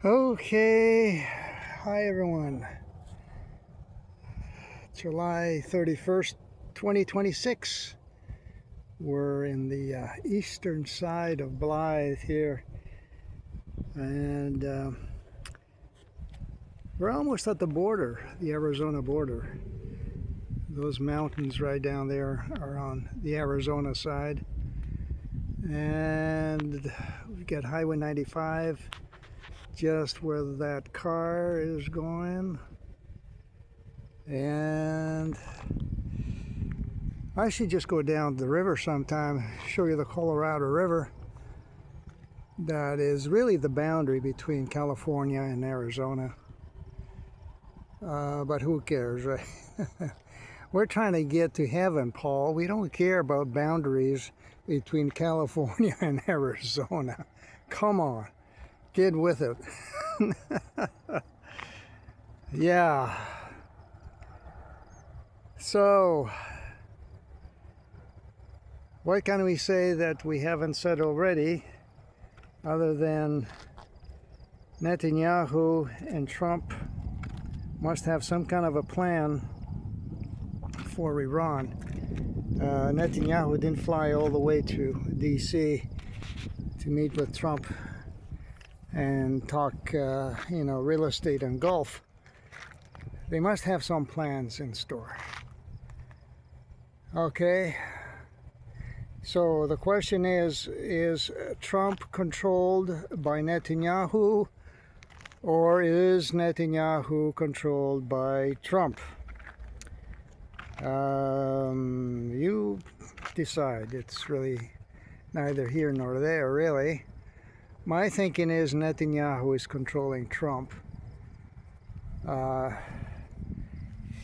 Okay, hi everyone. July 31st, 2026. We're in the eastern side of Blythe here, and we're almost at the border, the Arizona border. Those mountains right down there are on the Arizona side, and we've got Highway 95 just where that car is going. And I should just go down the river sometime, show you the Colorado River. That is really the boundary between California and Arizona. But who cares, right? We're trying to get to heaven, Paul. We don't care about boundaries between California and Arizona. Come on, get with it. Yeah. So, what can we say that we haven't said already, other than Netanyahu and Trump must have some kind of a plan for Iran. Netanyahu didn't fly all the way to D.C. to meet with Trump and talk, real estate and Gulf. They must have some plans in store. Okay, so the question is Trump controlled by Netanyahu, or is Netanyahu controlled by Trump? You decide. It's really neither here nor there, really. My thinking is Netanyahu is controlling Trump.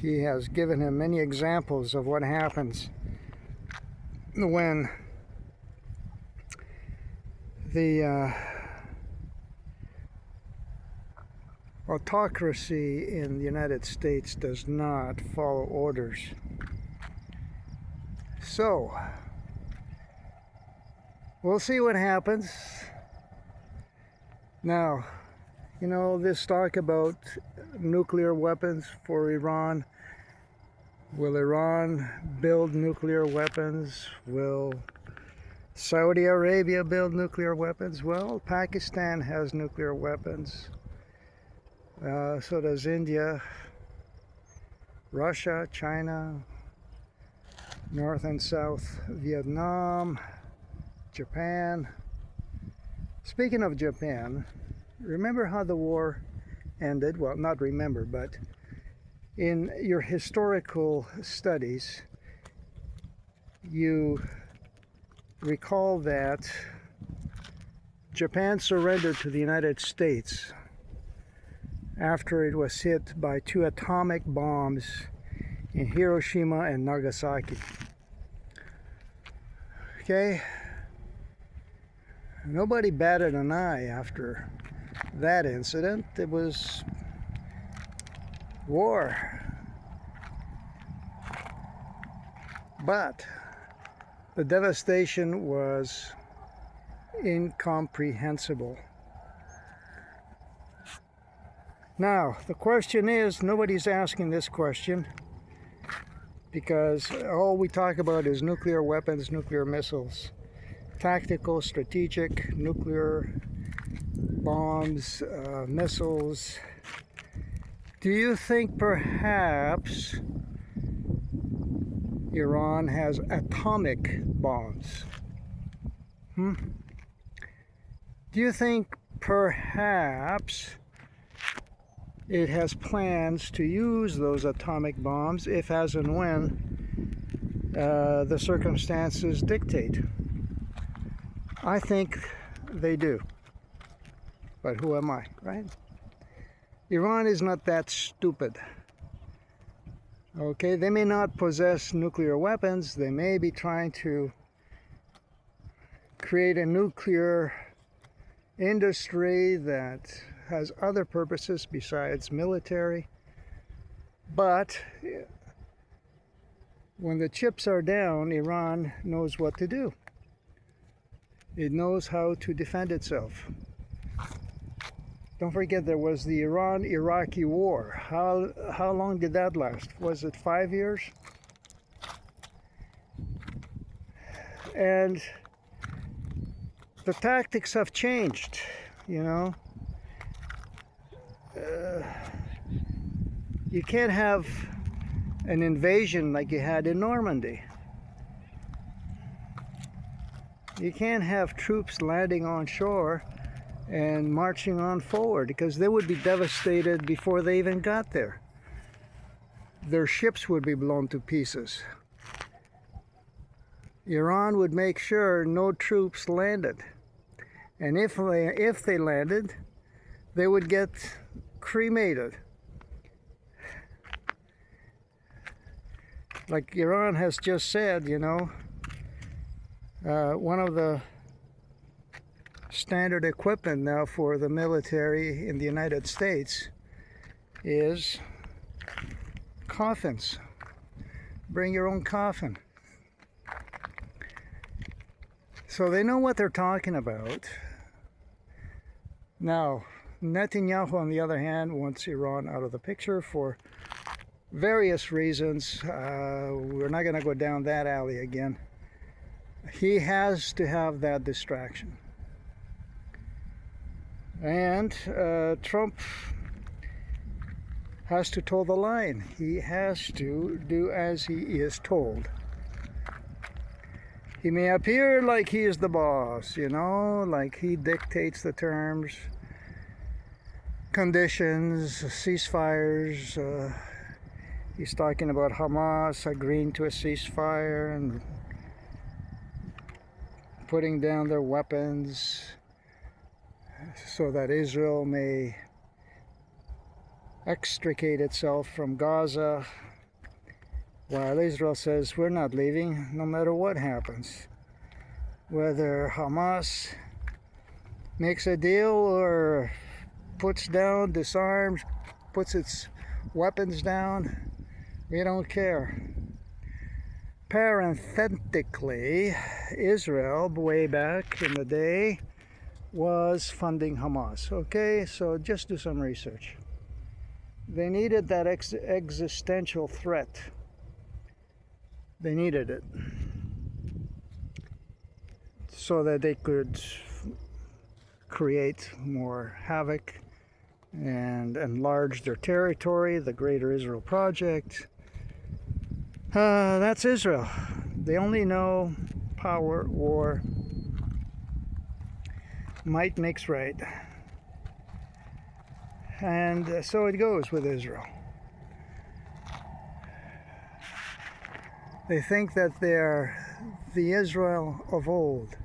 He has given him many examples of what happens when the autocracy in the United States does not follow orders. So, we'll see what happens. Now, this talk about nuclear weapons for Iran. Will Iran build nuclear weapons? Will Saudi Arabia build nuclear weapons? Well, Pakistan has nuclear weapons. So does India, Russia, China, North and South Vietnam, Japan. Speaking of Japan, remember how the war ended? Well, not remember, but in your historical studies, you recall that Japan surrendered to the United States after it was hit by 2 atomic bombs in Hiroshima and Nagasaki. Okay? Nobody batted an eye after that incident. It was war. But the devastation was incomprehensible. Now, the question is, nobody's asking this question because all we talk about is nuclear weapons, nuclear missiles, tactical, strategic, nuclear bombs, missiles. Do you think perhaps Iran has atomic bombs? Do you think perhaps it has plans to use those atomic bombs if, as and when the circumstances dictate? I think they do. But who am I, right? Iran is not that stupid. Okay, they may not possess nuclear weapons. They may be trying to create a nuclear industry that has other purposes besides military. But when the chips are down, Iran knows what to do. It knows how to defend itself. Don't forget there was the Iran-Iraqi war. How long did that last? Was it 5 years? And the tactics have changed, you know. You can't have an invasion like you had in Normandy. You can't have troops landing on shore and marching on forward, because they would be devastated before they even got there. Their ships would be blown to pieces. Iran would make sure no troops landed. And if they landed, they would get cremated. Like Iran has just said, you know, one of the standard equipment now for the military in the United States is coffins. Bring your own coffin. So they know what they're talking about. Now, Netanyahu, on the other hand, wants Iran out of the picture for various reasons. We're not going to go down that alley again. He has to have that distraction. And Trump has to toe the line. He has to do as he is told. He may appear like he is the boss, you know, like he dictates the terms, conditions, ceasefires. He's talking about Hamas agreeing to a ceasefire and putting down their weapons so that Israel may extricate itself from Gaza, while Israel says we're not leaving no matter what happens. Whether Hamas makes a deal or puts down, disarms, puts its weapons down, we don't care. Parenthetically, Israel, way back in the day, was funding Hamas. Okay, so just do some research. They needed that existential threat. They needed it so that they could create more havoc and enlarge their territory, the Greater Israel Project. That's Israel. They only know power, war, might makes right. And so it goes with Israel. They think that they're the Israel of old.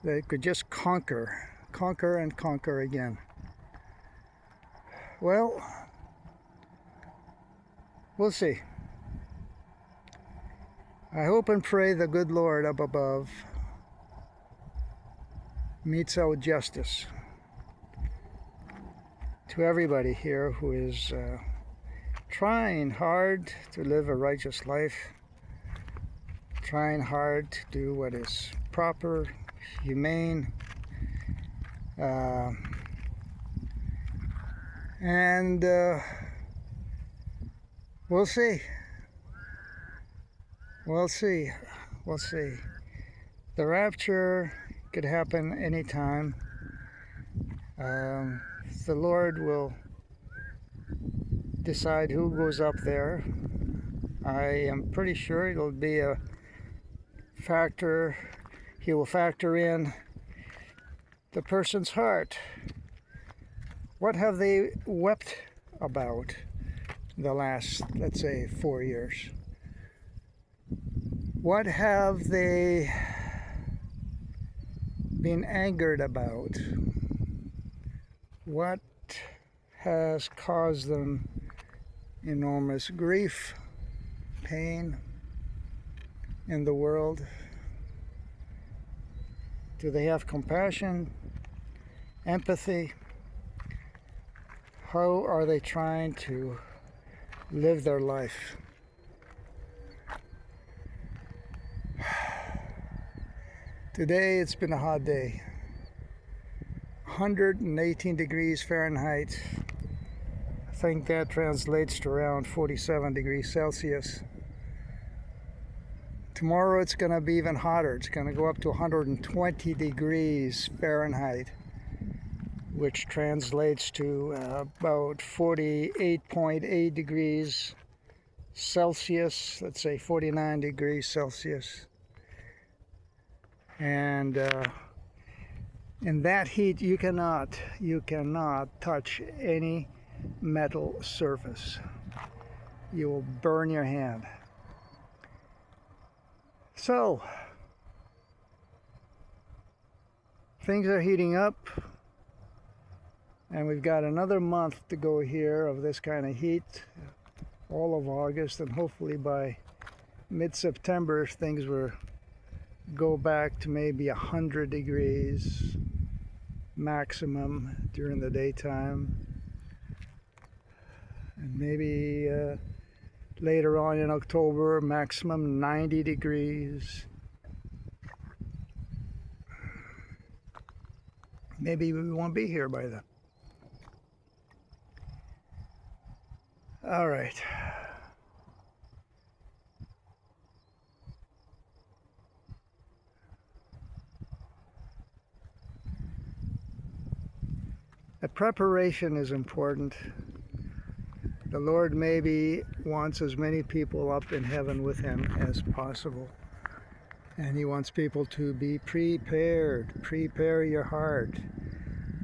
They could just conquer and conquer again. Well, we'll see. I hope and pray the good Lord up above metes out justice to everybody here who is trying hard to live a righteous life, trying hard to do what is proper, humane, and we'll see. We'll see. We'll see. The rapture could happen anytime. The Lord will decide who goes up there. I am pretty sure it'll be a factor. He will factor in the person's heart. What have they wept about the last, let's say, 4 years? What have they been angered about? What has caused them enormous grief, pain in the world? Do they have compassion, empathy? How are they trying to live their life? Today it's been a hot day. 118 degrees Fahrenheit. I think that translates to around 47 degrees Celsius. Tomorrow it's going to be even hotter. It's going to go up to 120 degrees Fahrenheit, which translates to about 48.8 degrees Celsius. Let's say 49 degrees Celsius. And in that heat, you cannot touch any metal surface. You will burn your hand. So things are heating up, and we've got another month to go here of this kind of heat, all of August, and hopefully by mid-September things will go back to maybe 100 degrees maximum during the daytime. And maybe later on in October, maximum 90 degrees. Maybe we won't be here by then. All right. The preparation is important. The Lord maybe wants as many people up in heaven with Him as possible. And He wants people to be prepared. Prepare your heart.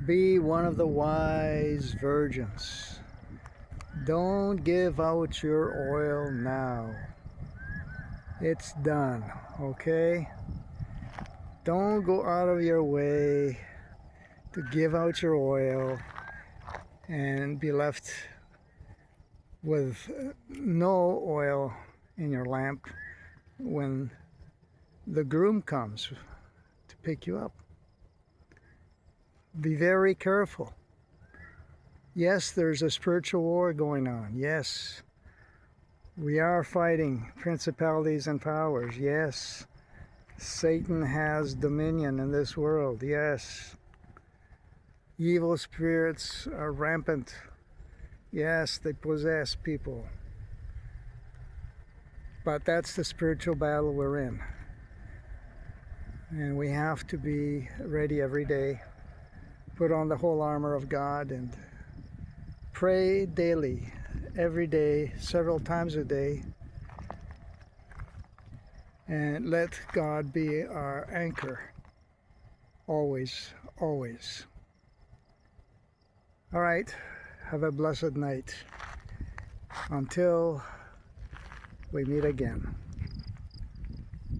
Be one of the wise virgins. Don't give out your oil now. It's done, okay? Don't go out of your way to give out your oil and be left with no oil in your lamp when the groom comes to pick you up. Be very careful. Yes, there's a spiritual war going on. Yes, we are fighting principalities and powers. Yes, Satan has dominion in this world. Yes, evil spirits are rampant. Yes, they possess people. But that's the spiritual battle we're in. And we have to be ready every day. Put on the whole armor of God and pray daily, every day, several times a day. And let God be our anchor. Always, always. All right. Have a blessed night. Until we meet again.